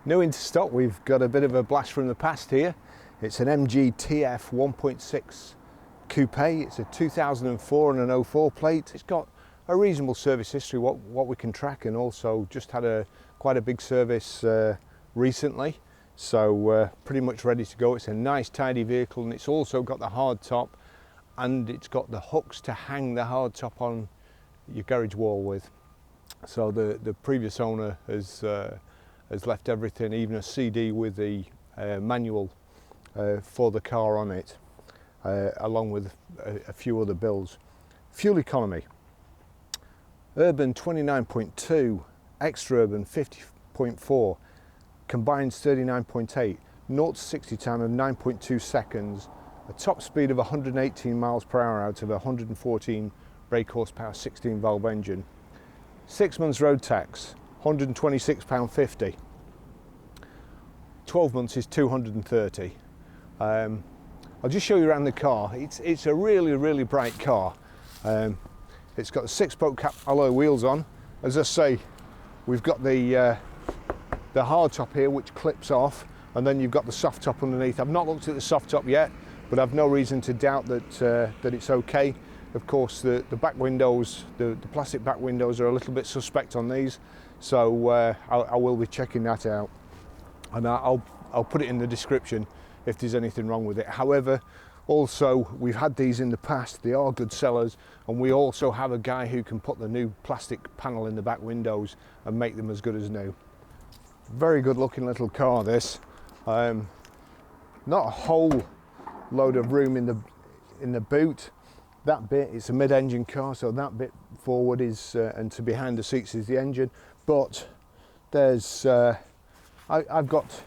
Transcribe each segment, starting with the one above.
New into stock, we've got a bit of a blast from the past here. It's an MG TF 1.6 coupe. It's a 2004 and an 04 plate. It's got a reasonable service history, what we can track, and also just had quite a big service recently. So pretty much ready to go. It's a nice tidy vehicle, and it's also got the hard top, and it's got the hooks to hang the hard top on your garage wall with. So the previous owner has left everything, even a CD with the manual for the car on it, along with a few other bills. Fuel economy: urban 29.2, extra urban 50.4, combined 39.8, 0 to 60 time of 9.2 seconds, a top speed of 118 miles per hour out of a 114 brake horsepower 16 valve engine. 6 months road tax, £126.50. 12 months is 230. I'll just show you around the car. It's a really bright car. It's got the 6-spoke cap alloy wheels on. As I say, we've got the hard top here, which clips off, and then you've got the soft top underneath. I've not looked at the soft top yet, but I've no reason to doubt that it's okay. Of course, the back windows, the plastic back windows, are a little bit suspect on these, so I will be checking that out, and I'll put it in the description if there's anything wrong with it. However, also, we've had these in the past. They are good sellers, and we also have a guy who can put the new plastic panel in the back windows and make them as good as new. Very good looking little car, this. Not a whole load of room in the boot. That bit, it's a mid-engine car, so that bit forward is and to behind the seats is the engine. But there's I've got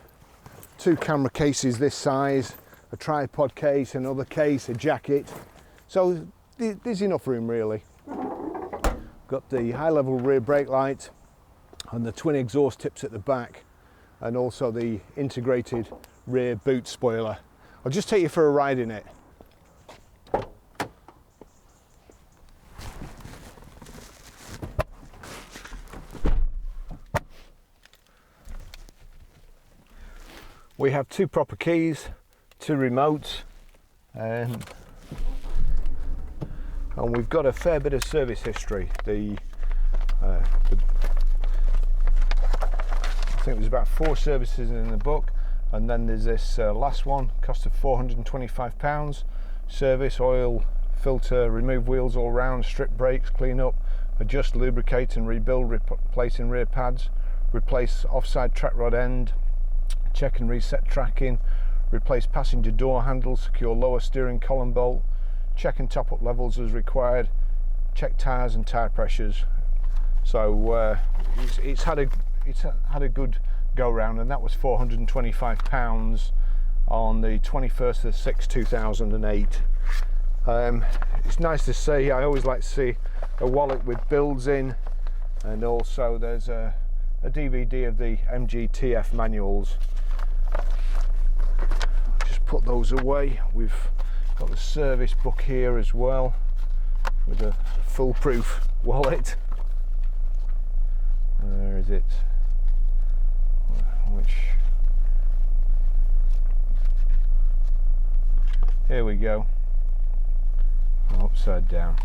2 camera cases this size, a tripod case, another case, a jacket, so there's enough room really. Got the high level rear brake light and the twin exhaust tips at the back, and also the integrated rear boot spoiler. I'll just take you for a ride in it. We have 2 proper keys, 2 remotes, and we've got a fair bit of service history. I think there's about 4 services in the book, and then there's this last one, cost of £425. Service, oil, filter, remove wheels all round, strip brakes, clean up, adjust, lubricate and rebuild, replacing rear pads, replace offside track rod end, check and reset tracking, replace passenger door handles, secure lower steering column bolt, check and top up levels as required, check tyres and tyre pressures. So it's had a good go round, and that was £425 on the 21st of 6 2008. It's nice to see. I always like to see a wallet with builds in, and also there's a DVD of the MG TF manuals. Just put those away. We've got the service book here as well, with a foolproof wallet. Where is it? Here we go. Upside down.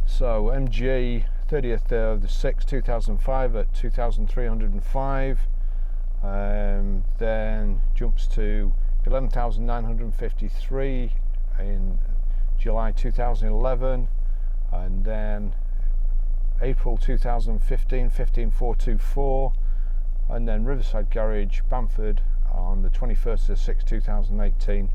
So MG 30th of the 6th 2005 at 2,305, then jumps to 11,953 in July 2011, and then April 2015 15,424, and then Riverside Garage, Bamford on the 21st of 6 2018,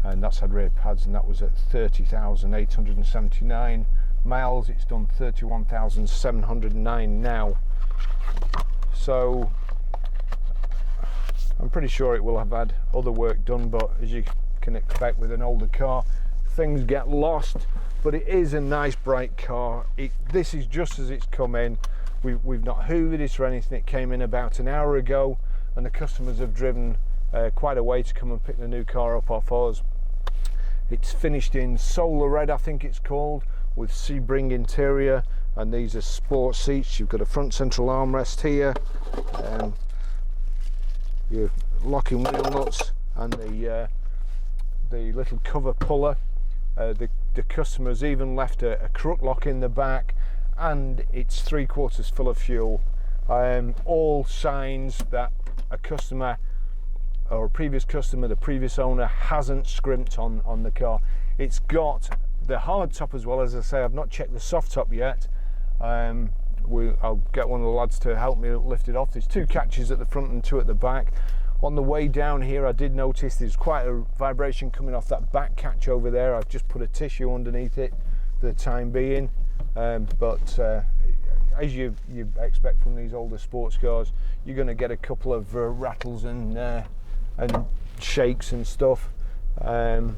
and that's had rear pads, and that was at 30,879 miles. It's done 31,709 now, so I'm pretty sure it will have had other work done, but as you can expect with an older car, things get lost. But it is a nice bright car. This is just as it's come in. We've not hoovered it or anything. It came in about an hour ago, and the customers have driven quite a way to come and pick the new car up off us. It's finished in solar red, I think it's called, with Sebring interior, and these are sport seats. You've got a front central armrest here, your locking wheel nuts and the little cover puller. The customer's even left a crook lock in the back, and it's 3/4 full of fuel. All signs that a customer or a previous customer, the previous owner, hasn't scrimped on the car. It's got the hard top as well. As I say, I've not checked the soft top yet. I'll get one of the lads to help me lift it off. There's 2 catches at the front and 2 at the back. On the way down here, I did notice there's quite a vibration coming off that back catch over there. I've just put a tissue underneath it for the time being. But as you expect from these older sports cars, you're going to get a couple of rattles and shakes and stuff. I'll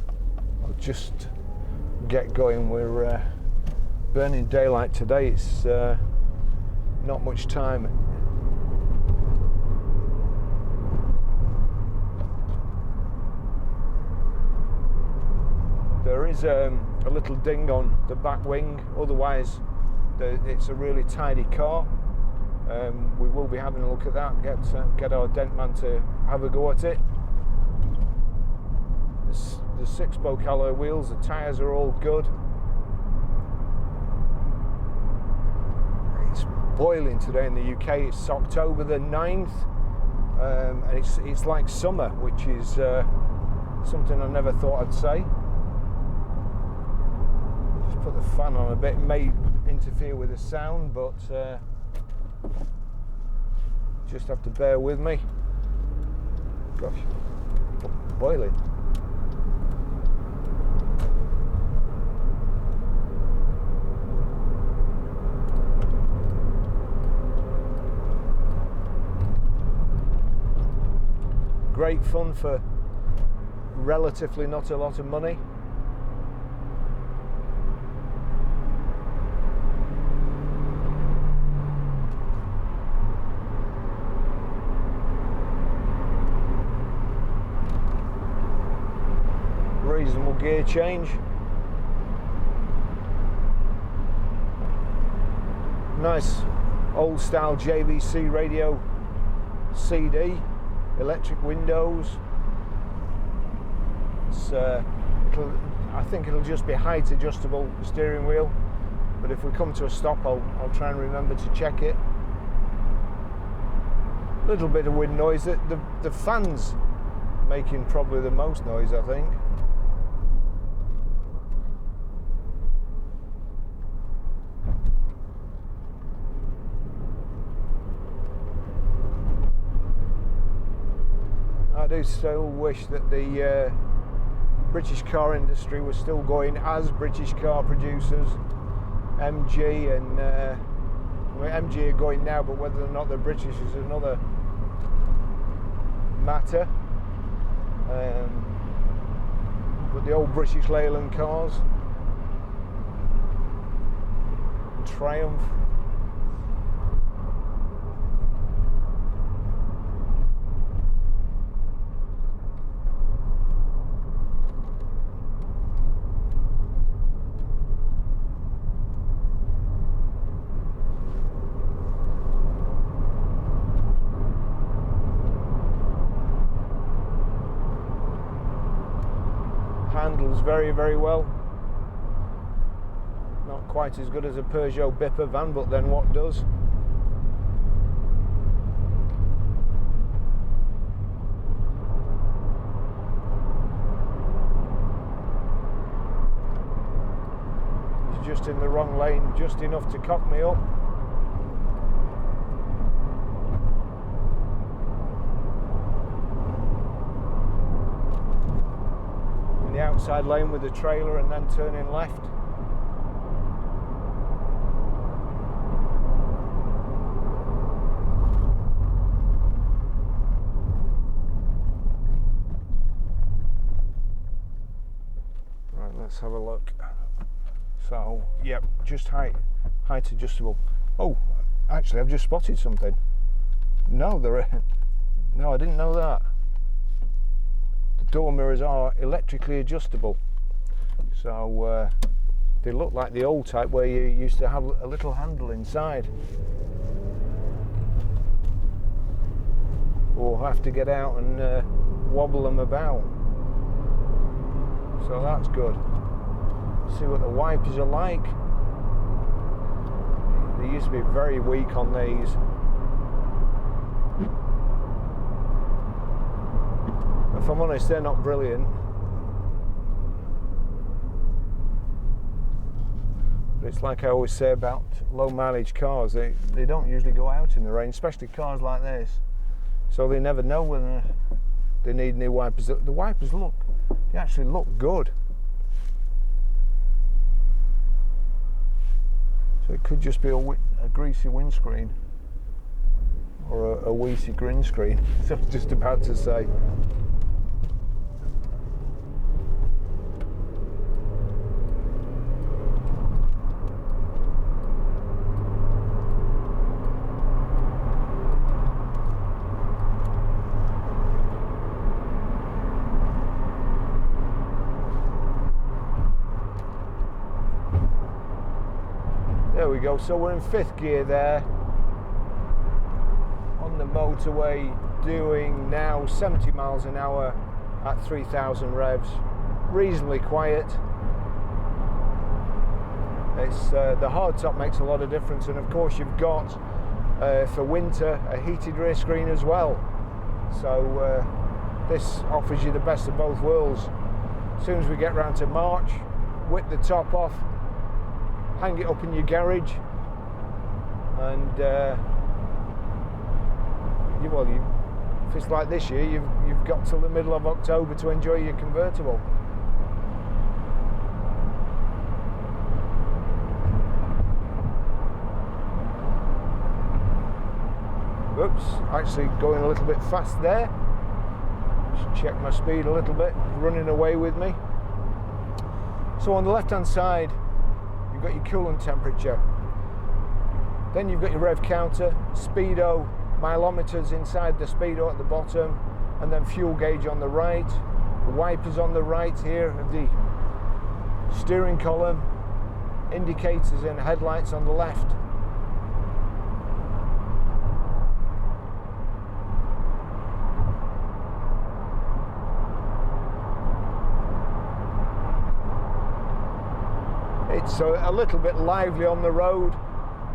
just get going. We're burning daylight today. It's not much time. There is a little ding on the back wing, otherwise it's a really tidy car. We will be having a look at that and get our dent man to have a go at it. The 6-spoke alloy wheels, the tyres are all good. It's boiling today in the UK. It's October the 9th, and it's like summer, which is something I never thought I'd say. Just put the fan on a bit. It may interfere with the sound, but just have to bear with me. Gosh, boiling. Great fun for relatively not a lot of money. Reasonable gear change. Nice old style JVC radio CD. Electric windows. I think it'll just be height adjustable, the steering wheel, but if we come to a stop I'll try and remember to check it. A little bit of wind noise. The fan's making probably the most noise, I think. I do still wish that the British car industry was still going as British car producers. MG and MG are going now, but whether or not they're British is another matter. But the old British Leyland cars, and Triumph. Handles very, very well. Not quite as good as a Peugeot Bipper van, but then what does? He's just in the wrong lane, just enough to cock me up. The outside lane with the trailer and then turning left. Right, let's have a look. So, yep, just height adjustable. Oh, actually, I've just spotted something. No, I didn't know that. Door mirrors are electrically adjustable, so they look like the old type where you used to have a little handle inside. we'll have to get out and wobble them about. So that's good. See what the wipers are like. They used to be very weak on these. If I'm honest, they're not brilliant. But it's like I always say about low mileage cars, they don't usually go out in the rain, especially cars like this. So they never know whether they need new wipers. The wipers they actually look good. So it could just be a greasy windscreen or a weesy green screen. So I was just about to say. There we go, so we're in 5th gear there on the motorway, doing now 70 miles an hour at 3,000 revs. Reasonably quiet. It's the hardtop makes a lot of difference, and of course you've got for winter a heated rear screen as well. So this offers you the best of both worlds. As soon as we get round to March, whip the top off, hang it up in your garage, and if it's like this year, you've got till the middle of October to enjoy your convertible. Oops, actually going a little bit fast there. Just check my speed a little bit, running away with me. So on the left hand side, you've got your coolant temperature. Then you've got your rev counter, speedo, mileometers inside the speedo at the bottom, and then fuel gauge on the right, the wipers on the right here of the steering column, indicators and headlights on the left. It's a little bit lively on the road,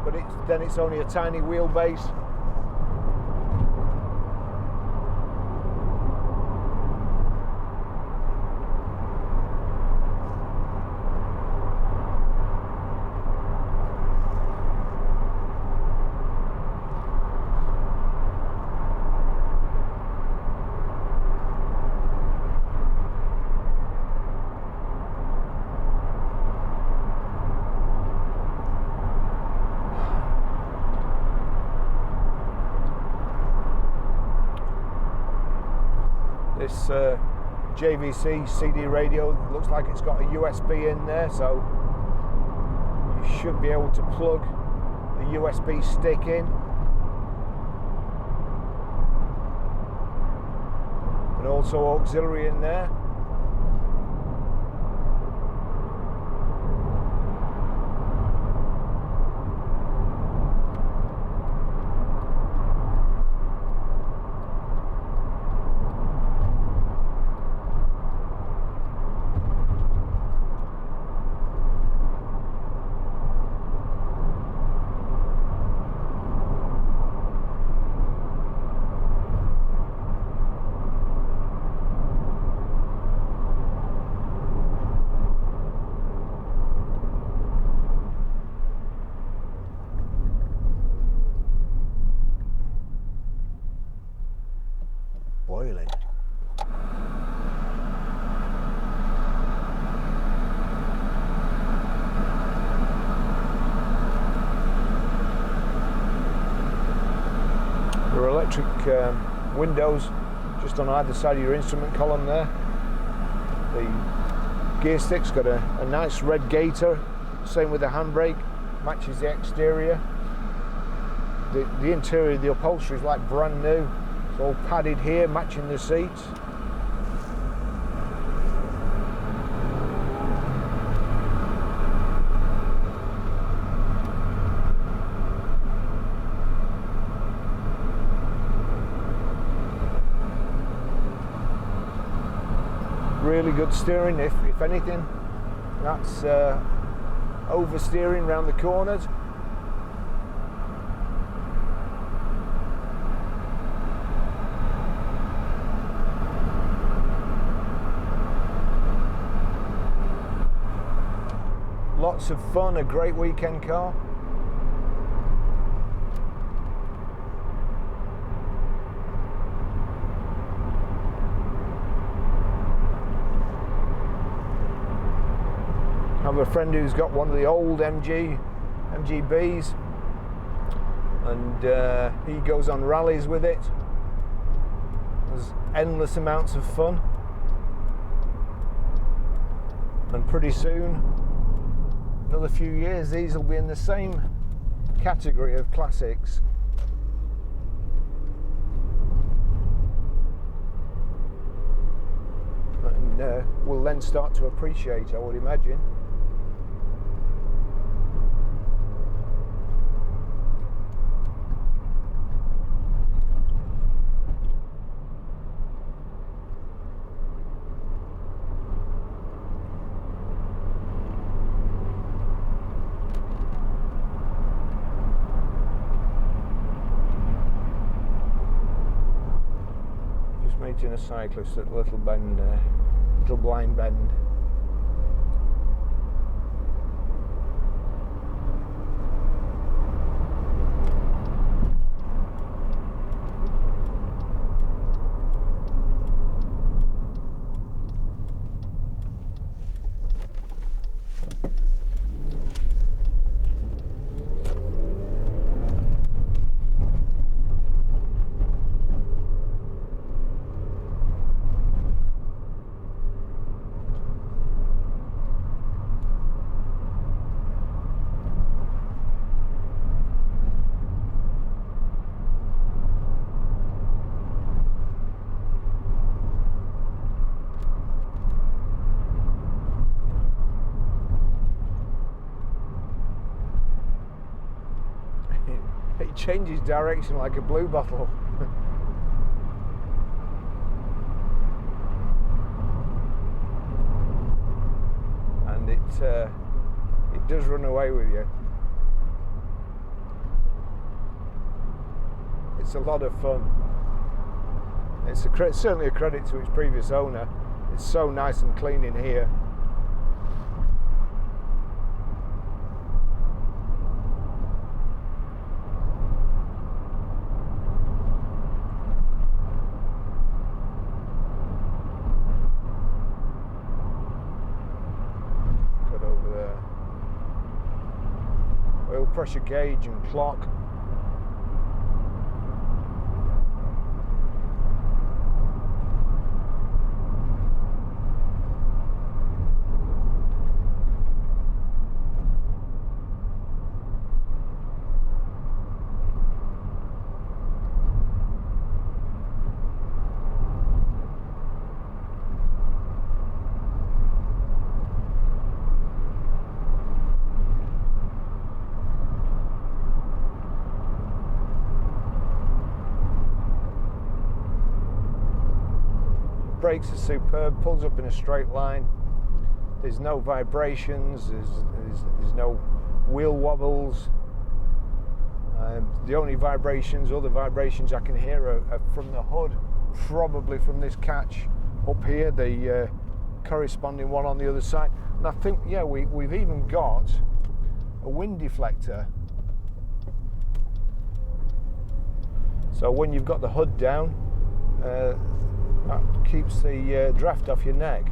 but it's only a tiny wheelbase. This JVC CD radio looks like it's got a USB in there, so you should be able to plug the USB stick in. And also auxiliary in there. Boiling. There are electric windows just on either side of your instrument column there. The gear stick's got a nice red gator, same with the handbrake, matches the exterior. The interior of the upholstery is like brand new. It's all padded here, matching the seats. good steering, if anything. That's oversteering around the corners. Lots of fun, a great weekend car. I have a friend who's got one of the old MGBs, and he goes on rallies with it. There's endless amounts of fun, and pretty soon, another few years, these will be in the same category of classics. And we'll then start to appreciate, I would imagine. Meeting a cyclist at a little bend, little blind bend. It changes direction like a blue bottle. And it does run away with you. It's a lot of fun. It's certainly a credit to its previous owner. It's so nice and clean in here. Pressure gauge and clock. Brakes are superb, pulls up in a straight line. There's no vibrations, there's no wheel wobbles. The only vibrations, other vibrations I can hear are from the hood, probably from this catch up here, the corresponding one on the other side. And I think, yeah, we've even got a wind deflector. So when you've got the hood down, that keeps the draft off your neck.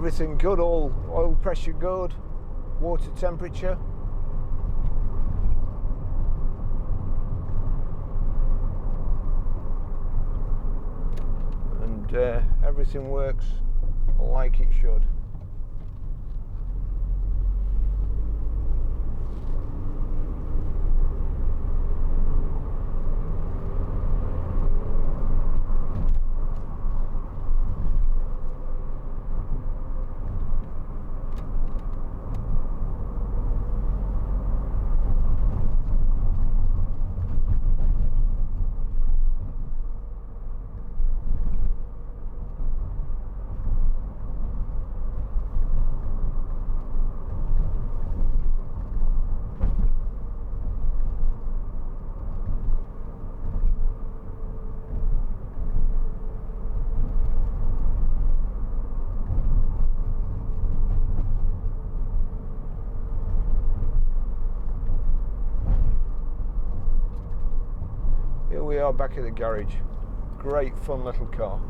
everything good, all oil pressure good, water temperature. And everything works like it should. Here we are back at the garage. Great fun little car.